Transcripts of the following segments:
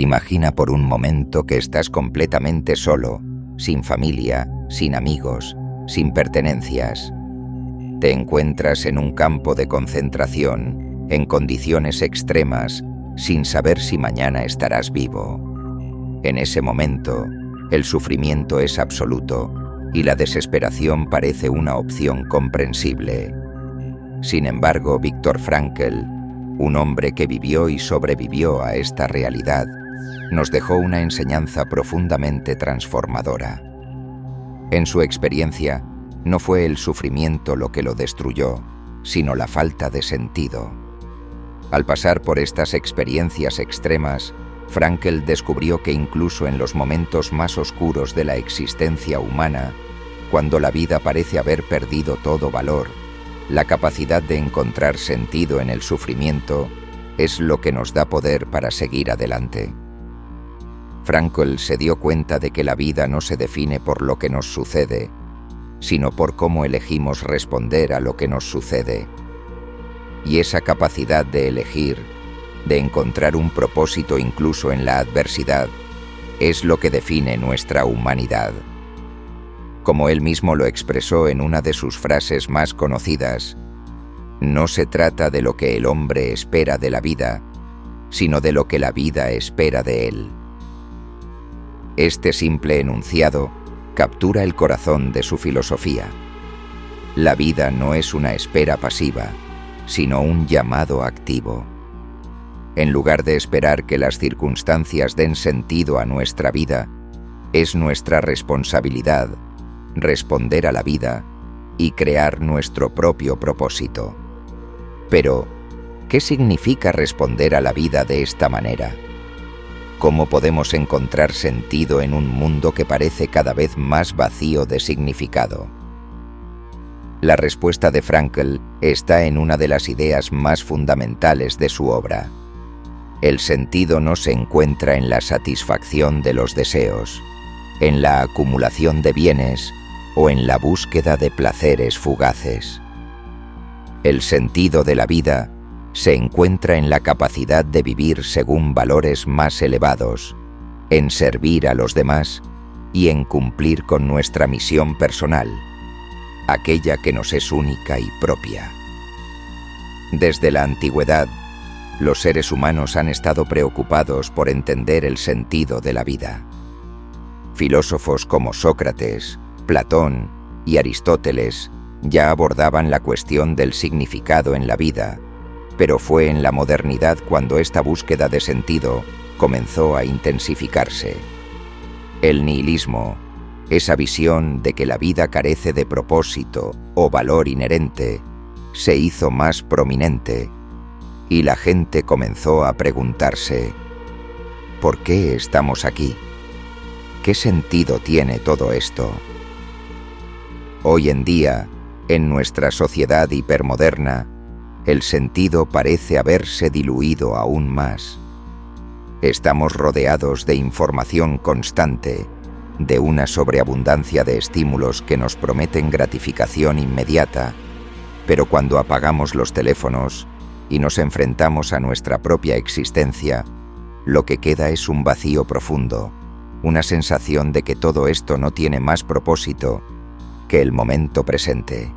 Imagina por un momento que estás completamente solo, sin familia, sin amigos, sin pertenencias. Te encuentras en un campo de concentración, en condiciones extremas, sin saber si mañana estarás vivo. En ese momento, el sufrimiento es absoluto y la desesperación parece una opción comprensible. Sin embargo, Viktor Frankl, un hombre que vivió y sobrevivió a esta realidad, nos dejó una enseñanza profundamente transformadora. En su experiencia, no fue el sufrimiento lo que lo destruyó, sino la falta de sentido. Al pasar por estas experiencias extremas, Frankl descubrió que incluso en los momentos más oscuros de la existencia humana, cuando la vida parece haber perdido todo valor, la capacidad de encontrar sentido en el sufrimiento es lo que nos da poder para seguir adelante. Frankl se dio cuenta de que la vida no se define por lo que nos sucede, sino por cómo elegimos responder a lo que nos sucede. Y esa capacidad de elegir, de encontrar un propósito incluso en la adversidad, es lo que define nuestra humanidad. Como él mismo lo expresó en una de sus frases más conocidas, no se trata de lo que el hombre espera de la vida, sino de lo que la vida espera de él. Este simple enunciado captura el corazón de su filosofía. La vida no es una espera pasiva, sino un llamado activo. En lugar de esperar que las circunstancias den sentido a nuestra vida, es nuestra responsabilidad responder a la vida y crear nuestro propio propósito. Pero, ¿qué significa responder a la vida de esta manera? ¿Cómo podemos encontrar sentido en un mundo que parece cada vez más vacío de significado? La respuesta de Frankl está en una de las ideas más fundamentales de su obra. El sentido no se encuentra en la satisfacción de los deseos, en la acumulación de bienes o en la búsqueda de placeres fugaces. El sentido de la vida se encuentra en la capacidad de vivir según valores más elevados, en servir a los demás y en cumplir con nuestra misión personal, aquella que nos es única y propia. Desde la antigüedad, los seres humanos han estado preocupados por entender el sentido de la vida. Filósofos como Sócrates, Platón y Aristóteles ya abordaban la cuestión del significado en la vida, pero fue en la modernidad cuando esta búsqueda de sentido comenzó a intensificarse. El nihilismo, esa visión de que la vida carece de propósito o valor inherente, se hizo más prominente y la gente comenzó a preguntarse: ¿por qué estamos aquí? ¿Qué sentido tiene todo esto? Hoy en día, en nuestra sociedad hipermoderna, el sentido parece haberse diluido aún más. Estamos rodeados de información constante, de una sobreabundancia de estímulos que nos prometen gratificación inmediata, pero cuando apagamos los teléfonos y nos enfrentamos a nuestra propia existencia, lo que queda es un vacío profundo, una sensación de que todo esto no tiene más propósito que el momento presente.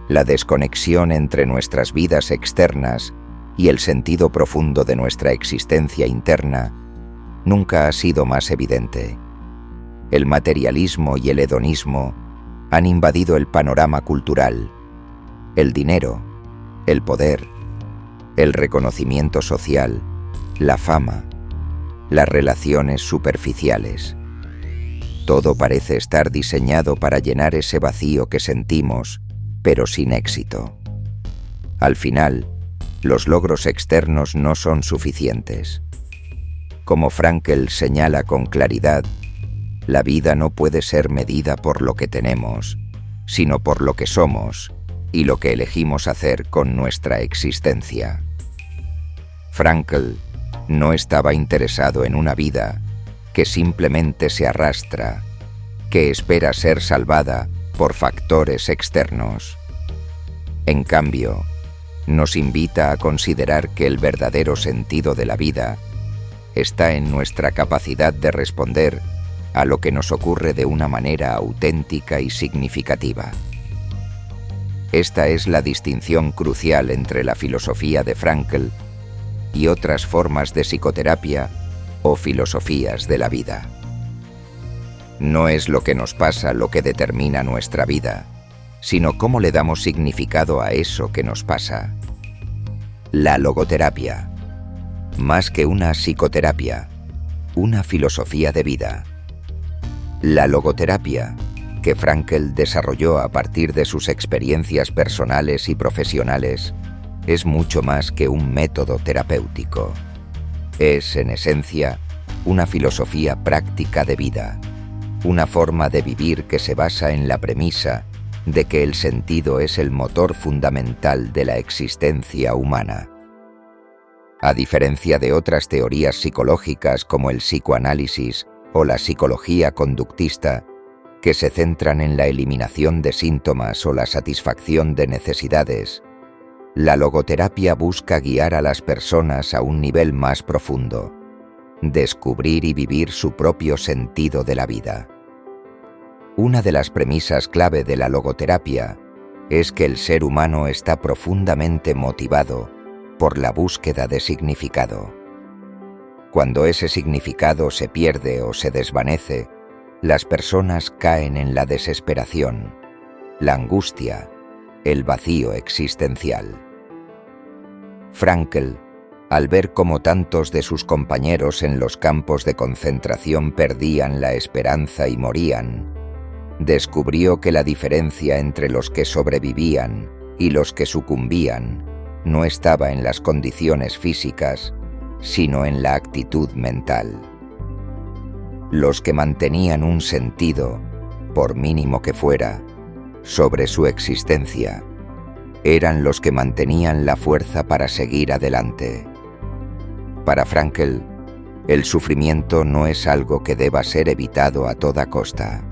La desconexión entre nuestras vidas externas y el sentido profundo de nuestra existencia interna nunca ha sido más evidente. El materialismo y el hedonismo han invadido el panorama cultural. El dinero, el poder, el reconocimiento social, la fama, las relaciones superficiales. Todo parece estar diseñado para llenar ese vacío que sentimos, pero sin éxito. Al final, los logros externos no son suficientes. Como Frankl señala con claridad, la vida no puede ser medida por lo que tenemos, sino por lo que somos y lo que elegimos hacer con nuestra existencia. Frankl no estaba interesado en una vida que simplemente se arrastra, que espera ser salvada por factores externos. En cambio, nos invita a considerar que el verdadero sentido de la vida está en nuestra capacidad de responder a lo que nos ocurre de una manera auténtica y significativa. Esta es la distinción crucial entre la filosofía de Frankl y otras formas de psicoterapia o filosofías de la vida. No es lo que nos pasa lo que determina nuestra vida, sino cómo le damos significado a eso que nos pasa. La logoterapia, más que una psicoterapia, una filosofía de vida. La logoterapia, que Frankl desarrolló a partir de sus experiencias personales y profesionales, es mucho más que un método terapéutico. Es, en esencia, una filosofía práctica de vida, una forma de vivir que se basa en la premisa de que el sentido es el motor fundamental de la existencia humana. A diferencia de otras teorías psicológicas como el psicoanálisis o la psicología conductista, que se centran en la eliminación de síntomas o la satisfacción de necesidades, la logoterapia busca guiar a las personas a un nivel más profundo, descubrir y vivir su propio sentido de la vida. Una de las premisas clave de la logoterapia es que el ser humano está profundamente motivado por la búsqueda de significado. Cuando ese significado se pierde o se desvanece, las personas caen en la desesperación, la angustia, el vacío existencial. Frankl, al ver cómo tantos de sus compañeros en los campos de concentración perdían la esperanza y morían, descubrió que la diferencia entre los que sobrevivían y los que sucumbían no estaba en las condiciones físicas, sino en la actitud mental. Los que mantenían un sentido, por mínimo que fuera, sobre su existencia, eran los que mantenían la fuerza para seguir adelante. Para Frankl, el sufrimiento no es algo que deba ser evitado a toda costa.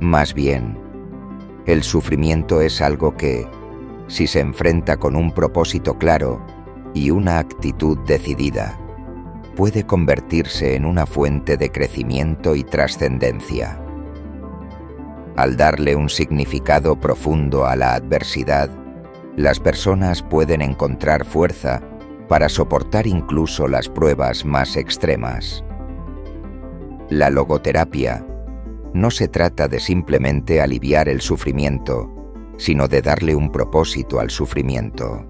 Más bien, el sufrimiento es algo que, si se enfrenta con un propósito claro y una actitud decidida, puede convertirse en una fuente de crecimiento y trascendencia. Al darle un significado profundo a la adversidad, las personas pueden encontrar fuerza para soportar incluso las pruebas más extremas. La logoterapia no se trata de simplemente aliviar el sufrimiento, sino de darle un propósito al sufrimiento.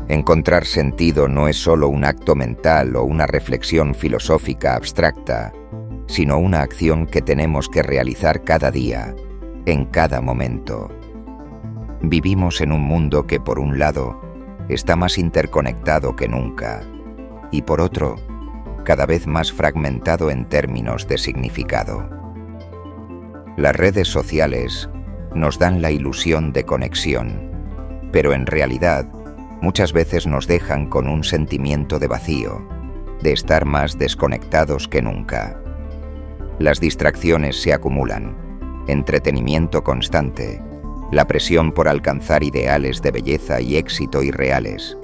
Encontrar sentido no es solo un acto mental o una reflexión filosófica abstracta, sino una acción que tenemos que realizar cada día, en cada momento. Vivimos en un mundo que, por un lado, está más interconectado que nunca, y por otro, cada vez más fragmentado en términos de significado. Las redes sociales nos dan la ilusión de conexión, pero en realidad muchas veces nos dejan con un sentimiento de vacío, de estar más desconectados que nunca. Las distracciones se acumulan, entretenimiento constante, la presión por alcanzar ideales de belleza y éxito irreales,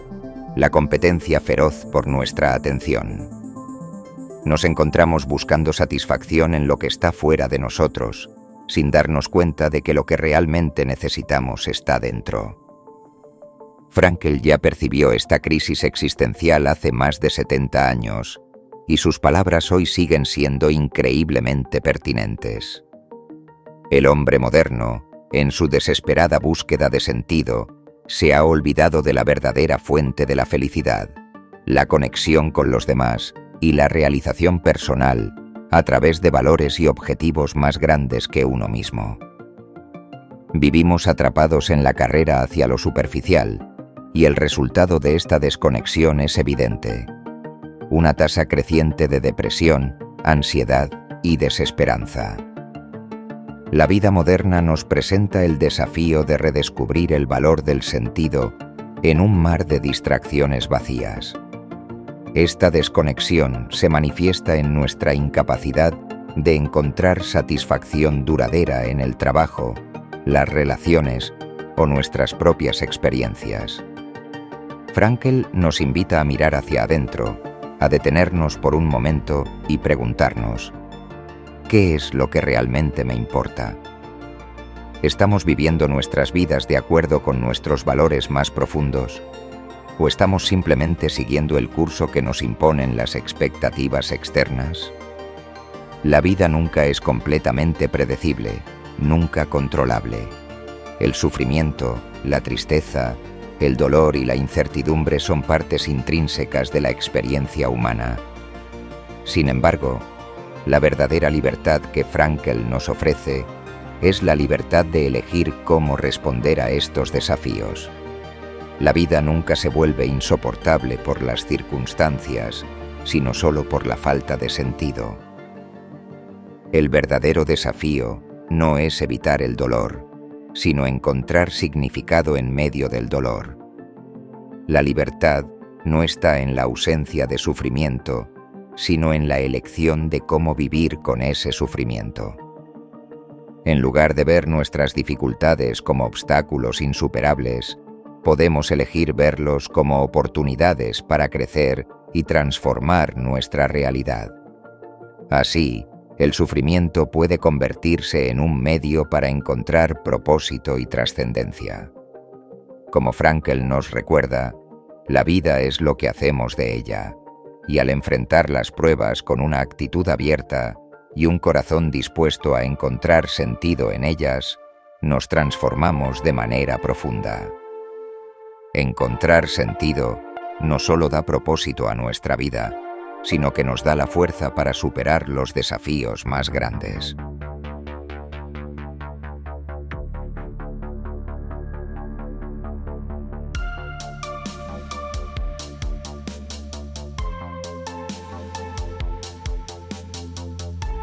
la competencia feroz por nuestra atención. Nos encontramos buscando satisfacción en lo que está fuera de nosotros, sin darnos cuenta de que lo que realmente necesitamos está dentro. Frankl ya percibió esta crisis existencial hace más de 70 años, y sus palabras hoy siguen siendo increíblemente pertinentes. El hombre moderno, en su desesperada búsqueda de sentido, se ha olvidado de la verdadera fuente de la felicidad, la conexión con los demás y la realización personal a través de valores y objetivos más grandes que uno mismo. Vivimos atrapados en la carrera hacia lo superficial, y el resultado de esta desconexión es evidente: una tasa creciente de depresión, ansiedad y desesperanza. La vida moderna nos presenta el desafío de redescubrir el valor del sentido en un mar de distracciones vacías. Esta desconexión se manifiesta en nuestra incapacidad de encontrar satisfacción duradera en el trabajo, las relaciones o nuestras propias experiencias. Frankl nos invita a mirar hacia adentro a detenernos por un momento y preguntarnos: ¿qué es lo que realmente me importa? ¿Estamos viviendo nuestras vidas de acuerdo con nuestros valores más profundos? ¿O estamos simplemente siguiendo el curso que nos imponen las expectativas externas? La vida nunca es completamente predecible, nunca controlable. El sufrimiento, la tristeza, el dolor y la incertidumbre son partes intrínsecas de la experiencia humana. Sin embargo, la verdadera libertad que Frankl nos ofrece es la libertad de elegir cómo responder a estos desafíos. La vida nunca se vuelve insoportable por las circunstancias, sino solo por la falta de sentido. El verdadero desafío no es evitar el dolor, sino encontrar significado en medio del dolor. La libertad no está en la ausencia de sufrimiento, sino en la elección de cómo vivir con ese sufrimiento. En lugar de ver nuestras dificultades como obstáculos insuperables, podemos elegir verlos como oportunidades para crecer y transformar nuestra realidad. Así, el sufrimiento puede convertirse en un medio para encontrar propósito y trascendencia. Como Frankl nos recuerda, la vida es lo que hacemos de ella, y al enfrentar las pruebas con una actitud abierta y un corazón dispuesto a encontrar sentido en ellas, nos transformamos de manera profunda. Encontrar sentido no solo da propósito a nuestra vida, sino que nos da la fuerza para superar los desafíos más grandes.